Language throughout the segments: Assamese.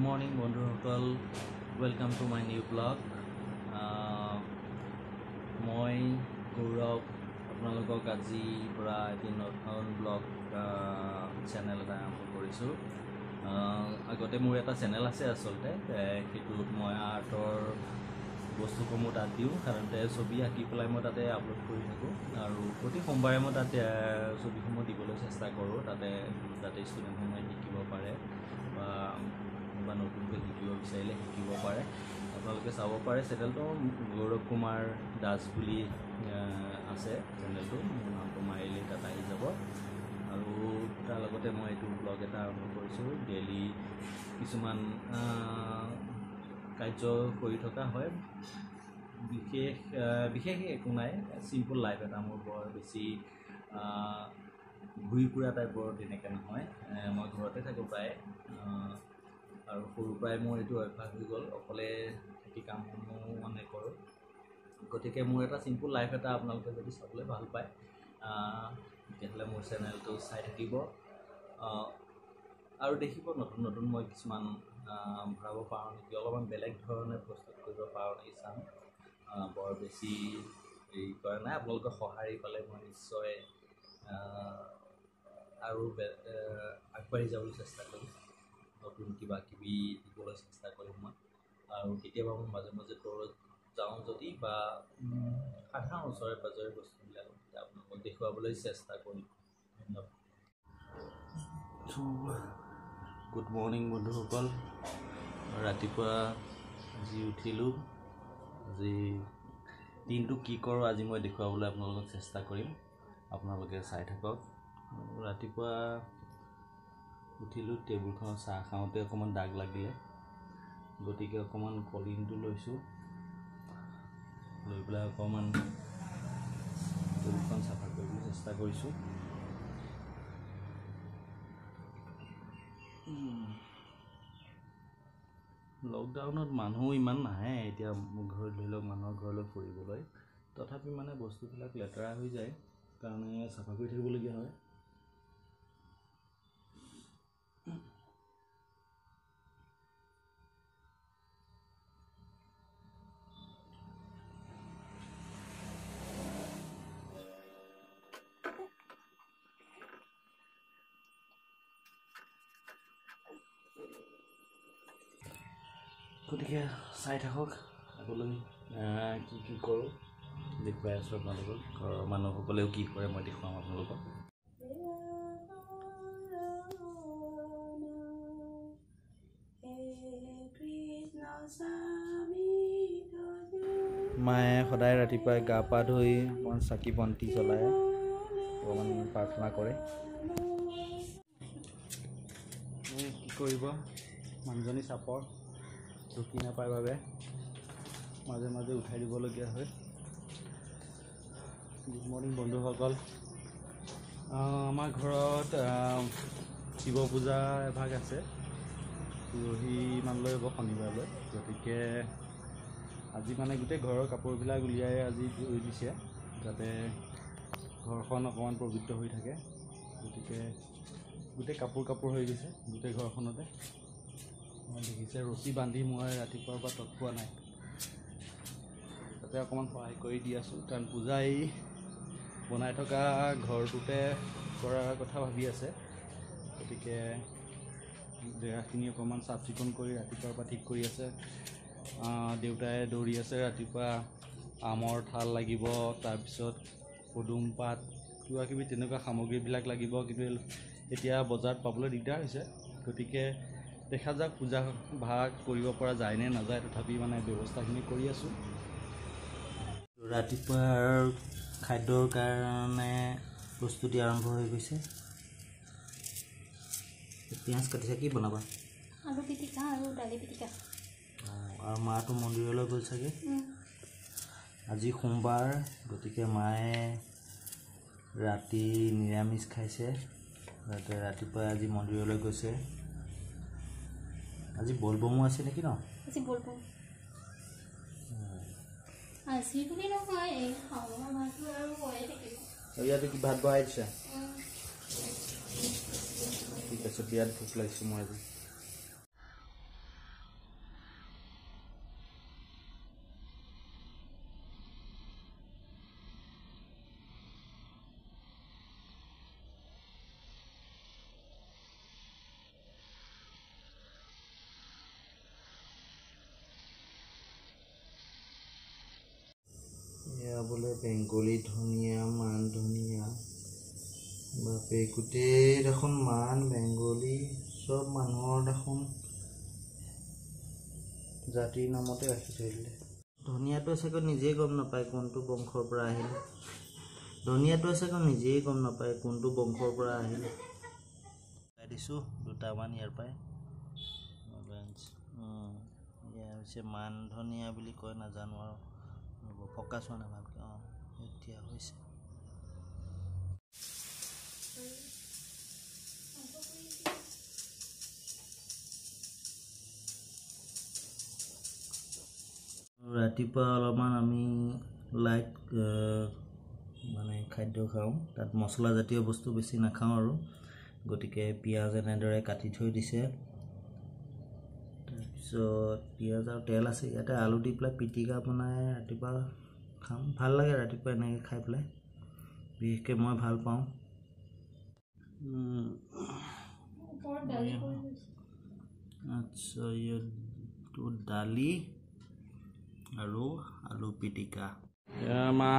morning বন্ধুসকল, welcome to my new blog. মই গৌৰৱ আপোনালোকক আজিৰ পৰা এটি নতুন ব্লগ চেনেল এটা আৰম্ভ কৰিছোঁ। আগতে মোৰ এটা চেনেল আছে, আচলতে সেইটোত মই আৰ্টৰ বস্তুসমূহ তাত দিওঁ। সাধাৰণতে ছবি আঁকি পেলাই মই তাতে আপলোড কৰি থাকোঁ আৰু প্ৰতি সোমবাৰে মই তাতে ছবিসমূহ দিবলৈ চেষ্টা কৰোঁ। তাতে ষ্টুডেণ্টসমূহে শিকিব পাৰে বা নতুনকৈ শিকিব বিচাৰিলে শিকিব পাৰে। আপোনালোকে চাব পাৰে। চেনেলটো গৌৰৱ কুমাৰ দাস বুলি আছে চেনেলটো। নামটো মাৰিলে তাত আহি যাব আৰু তাৰ লগতে মই এইটো ব্লগ এটা আৰম্ভ কৰিছোঁ। ডেইলি কিছুমান কাৰ্য কৰি থকা হয়। বিশেষ একো নাই, চিম্পল লাইফ এটা। মোৰ বৰ বেছি ঘূৰি ফুৰা টাইপৰ তেনেকৈ নহয়। মই ঘৰতে থাকোঁ প্ৰায়, আৰু সৰুৰ পৰাই মোৰ এইটো অভ্যাস হৈ গ'ল। অকলে থাকি কামসমূহ মানে কৰোঁ। গতিকে মোৰ এটা চিম্পল লাইফ এটা আপোনালোকে যদি চাবলৈ ভাল পায় তেতিয়াহ'লে মোৰ চেনেলটো চাই থাকিব আৰু দেখিব নতুন নতুন মই কিছুমান ভৰাব পাৰোঁ নেকি, অলপমান বেলেগ ধৰণে প্ৰস্তুত কৰিব পাৰোঁ নেকি চাম। বৰ বেছি হেৰি কৰা নাই। আপোনালোকৰ সঁহাৰি পালে মই নিশ্চয় আৰু আগবাঢ়ি যাবলৈ চেষ্টা কৰিম। নতুন কিবা কিবি দিবলৈ চেষ্টা কৰিম মই। আৰু কেতিয়াবা মই মাজে মাজে দৌৰত যাওঁ যদি, বা সাধাৰণ ওচৰে পাজৰে বস্তুবিলাক আপোনালোকক দেখুৱাবলৈ চেষ্টা কৰিম। ধন্যবাদ। গুড মৰ্ণিং বন্ধুসকল। ৰাতিপুৱা আজি উঠিলোঁ। আজি দিনটো কি কৰোঁ আজি মই দেখুৱাবলৈ আপোনালোকক চেষ্টা কৰিম। আপোনালোকে চাই থাকক। ৰাতিপুৱা উঠিলোঁ, টেবুলখনত চাহ খাওঁতে অকণমান দাগ লাগিলে, গতিকে অকণমান কলিনটো লৈছোঁ। লৈ পেলাই অকণমান টেবুলখন চাফা কৰিবলৈ চেষ্টা কৰিছোঁ। লকডাউনত মানুহ ইমান নাহে এতিয়া ঘৰত, ধৰি লওক মানুহৰ ঘৰলৈ ফুৰিবলৈ। তথাপি মানে বস্তুবিলাক লেতেৰা হৈ যায় কাৰণে চাফা কৰি থাকিবলগীয়া হয়। গতিকে চাই থাকক। আগলৈ কি কৰোঁ দেখুৱাই আছোঁ আপোনালোকক। ঘৰৰ মানুহসকলেও কি কৰে মই দেখুৱাম আপোনালোকক। মায়ে সদায় ৰাতিপুৱাই গা পা ধুই অকণমান চাকি বন্তি জ্বলাই অকণমান প্ৰাৰ্থনা কৰে। কি কৰিব, মানুহজনী চাপৰ, ঢুকি নাপায় বাবে মাজে মাজে উঠাই দিবলগীয়া হয়। গুড মৰ্ণিং বন্ধুসকল। আমাৰ ঘৰত শিৱ পূজা এভাগ আছে। পৰহি মানলৈ হ'ব, শনিবাৰলৈ। গতিকে আজি মানে গোটেই ঘৰৰ কাপোৰবিলাক উলিয়াই আজি ধুই দিছে, যাতে ঘৰখন অকণমান পবিত্ৰ হৈ থাকে। গতিকে গোটেই কাপোৰ হৈ গৈছে গোটেই ঘৰখনতে। মই দেখিছে ৰছী বান্ধি মই ৰাতিপুৱাৰ পৰা তত পোৱা নাই। তাতে অকণমান সহায় কৰি দি আছোঁ, কাৰণ পূজাই বনাই থকা ঘৰটোতে কৰাৰ কথা ভাবি আছে। গতিকে জেগাখিনি অকণমান চাফ চিকুণ কৰি ৰাতিপুৱাৰ পৰা ঠিক কৰি আছে। দেউতাই দৌৰি আছে। ৰাতিপুৱা আমৰ ঠাল লাগিব, তাৰপিছত পদুম পাত, কিবা কিবি তেনেকুৱা সামগ্ৰীবিলাক লাগিব, কিন্তু এতিয়া বজাৰত পাবলৈ দিগদাৰ হৈছে। গতিকে দেখা যাওক পূজা ভাগ কৰিব পৰা যায় নে নাযায়, তথাপি মানে ব্যৱস্থাখিনি কৰি আছোঁ। ৰাতিপুৱাৰ খাদ্যৰ কাৰণে প্ৰস্তুতি আৰম্ভ হৈ গৈছে। পিঁয়াজ কাটিছে, কি বনাবা? আলু পিটিকা আৰু দালি পিটিকা। আৰু মাটো মন্দিৰলৈ গ'ল চাগে। আজি সোমবাৰ, গতিকে মায়ে ৰাতি নিৰামিষ খাইছে। ৰাতিপুৱাই আজি মন্দিৰলৈ গৈছে। আজি বলবমো আছে নেকি ন? আজি বলবম। আজি বুলি নহয়, এই শাওণ মাহটো আৰু হৈয়ে থাকিব। ইয়াতে কি ভাত বহাই দিছা? ঠিক আছে, বিৰাট ভোক লাগিছে মোৰ আজি। এয়া বোলে বেংগলী ধনিয়া মান ধনিয়া বাপে গোটেই দেখোন মান বেংগলী চব মানুহৰ দেখোন জাতিৰ নামতে ৰাখি থৈ দিলে ধনিয়াটো চাগে নিজেই গম নাপায় কোনটো বংশৰ পৰা আহিলে ধনিয়াটো চাগে নিজেই গম নাপায় কোনটো বংশৰ পৰা আহিলে দিছো দুটামান ইয়াৰ পৰাই এয়া হৈছে মান ধনিয়া বুলি কয় নাজানো আৰু ফকাছ হোৱা নাই ভালকৈ এতিয়া হৈছে ৰাতিপুৱা অলপমান আমি লাইট মানে খাদ্য খাওঁ তাত মছলা জাতীয় বস্তু বেছি নাখাওঁ আৰু গতিকে পিঁয়াজ এনেদৰে কাটি থৈ দিছে তাৰপিছত পিঁয়াজ আৰু তেল আছে ইয়াতে আলু দি পেলাই পিটিকা বনাই ৰাতিপুৱা খাম ভাল লাগে ৰাতিপুৱা এনেকৈ খাই পেলাই বিশেষকৈ মই ভাল পাওঁ আচ্ছা এইটো দালি আৰু আলু পিটিকা মা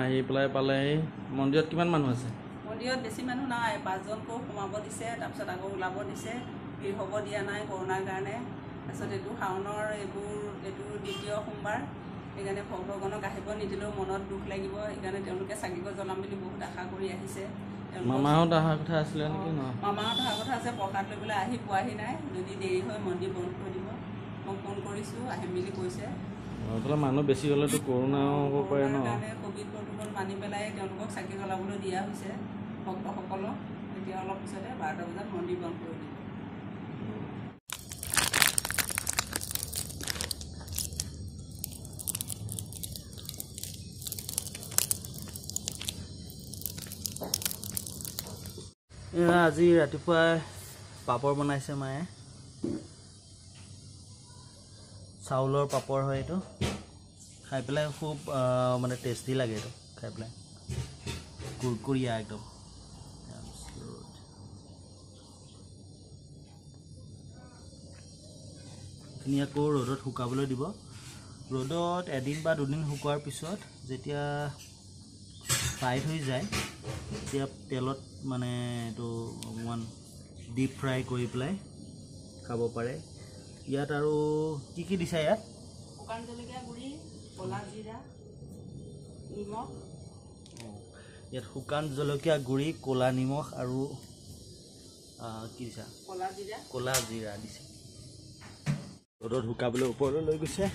আহি পেলাই পালেহি মন্দিৰত কিমান মানুহ আছে মন্দিৰত বেছি মানুহ নাই 5জনকো সোমাব দিছে তাৰপিছত আকৌ ওলাব দিছে ভিৰ হ'ব দিয়া নাই কৰোণাৰ কাৰণে তাৰপিছত এইটো শাওনৰ এইটো দ্বিতীয় সোমবাৰ সেইকাৰণে ভক্তগণক আহিব নিদিলেও মনত দুখ লাগিব সেইকাৰণে তেওঁলোকে চাকিগছ জ্বলাম বুলি বহুত আশা কৰি আহিছে মামাহঁত অহাৰ কথা আছিলে নেকি মামাহঁত অহাৰ কথা আছে প্ৰসাদ লৈ পেলাই আহি পোৱাহি নাই যদি দেৰি হয় মন্দিৰ বন্ধ কৰি দিব মই ফোন কৰিছোঁ আহিম বুলি কৈছে মানুহ বেছি হ'লেতো কৰোণাও হ'ব পাৰে ন কাৰণে ক'ভিড প্ৰটোকল মানি পেলাই তেওঁলোকক চাকি জ্বলাবলৈ দিয়া হৈছে ভক্তসকলক এতিয়া অলপ পিছতে 12টা বজাত মন্দিৰ বন্ধ কৰি দিব আজি ৰাতিপুৱাই পাপৰ বনাইছে মায়ে চাউলৰ পাপৰ হয় এইটো খাই পেলাই খুব মানে টেষ্টি লাগে এইটো খাই পেলাই কুৰকুৰীয়া একদম এইখিনি আকৌ ৰ'দত শুকাবলৈ দিব ৰ'দত এদিন বা দুদিন শুকোৱাৰ পিছত যেতিয়া টাইট হৈ যায় তেতিয়া তেলত মানে এইটো অকণমান ডিপ ফ্ৰাই কৰি পেলাই খাব পাৰে ইয়াত আৰু কি দিছা ইয়াত শুকান জলকীয়া গুড়ি ক'লা জিৰা নিমখ ইয়াত শুকান জলকীয়া গুড়ি ক'লা নিমখ আৰু কি দিছা ক'লা জিৰা দিছে ৰ'দত শুকাবলৈ ওপৰলৈ লৈ গৈছে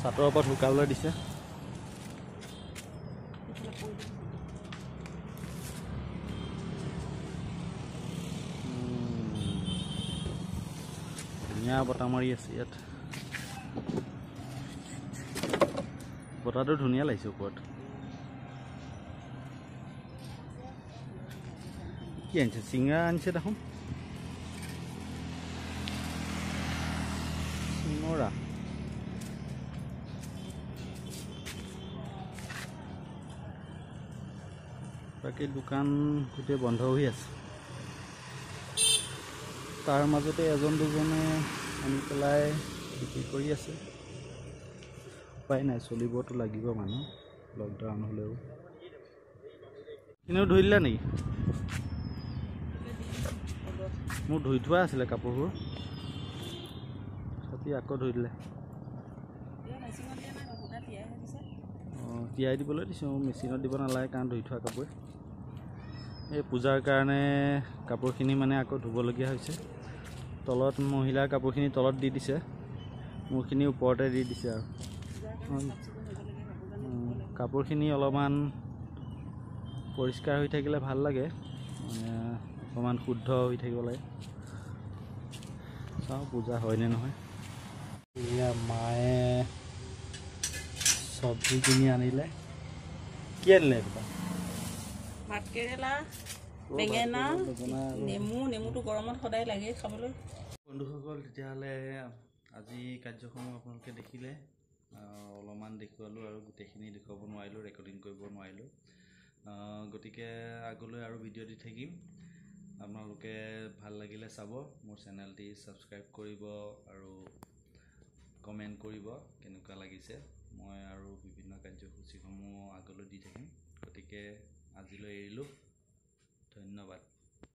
চাটৰ ওপৰত শুকাবলৈ দিছে ধুনীয়া বতাহ মাৰি আছে ইয়াত বতাহটো ধুনীয়া লাগিছে ওপৰত কি আনিছে চিঙৰা আনিছে দেখোন চিঙৰা বাকী দোকান গোটেই বন্ধ হৈ আছে তাৰ মাজতে এজন দুজনে আনি পেলাই বিক্ৰী কৰি আছে উপায় নাই চলিবতো লাগিব মানুহ লকডাউন হ'লেও এনেও ধুই দিলা নেকি মোৰ ধুই থোৱা আছিলে কাপোৰবোৰ ছাতি আকৌ ধুই দিলে তিয়াই দিবলৈ দিছোঁ মেচিনত দিব নালাগে কাৰণ ধুই থোৱা কাপোৰ এই পূজাৰ কাৰণে কাপোৰখিনি মানে আকৌ ধুবলগীয়া হৈছে তলত মহিলাৰ কাপোৰখিনি তলত দি দিছে মোৰখিনি ওপৰতে দি দিছে আৰু কাপোৰখিনি অলপমান পৰিষ্কাৰ হৈ থাকিলে ভাল লাগে অকণমান শুদ্ধ হৈ থাকিব লাগে চাওঁ পূজা হয়নে নহয় এয়া মায়ে চব্জি কিনি আনিলে কি আনিলে এইটো ভাত কেৰেলা বেঙেনা নেমুটো গৰমত সদায় লাগে খাবলৈ বন্ধুসকল তেতিয়াহ'লে আজি কাৰ্যক্ৰম আপোনালোকে দেখিলে অলপমান দেখুৱালোঁ আৰু গোটেইখিনি দেখুৱাব নোৱাৰিলোঁ ৰেকৰ্ডিং কৰিব নোৱাৰিলোঁ গতিকে আগলৈ আৰু ভিডিঅ' দি থাকিম আপোনালোকে ভাল লাগিলে চাব, মোৰ চেনেলটি ছাবস্ক্ৰাইব কৰিব আৰু কমেণ্ট কৰিব কেনেকুৱা লাগিছে। মই আৰু বিভিন্ন কাৰ্যসূচীসমূহ আগলৈ দি থাকিম। গতিকে আজিলৈ এৰিলোঁ, ধন্যবাদ।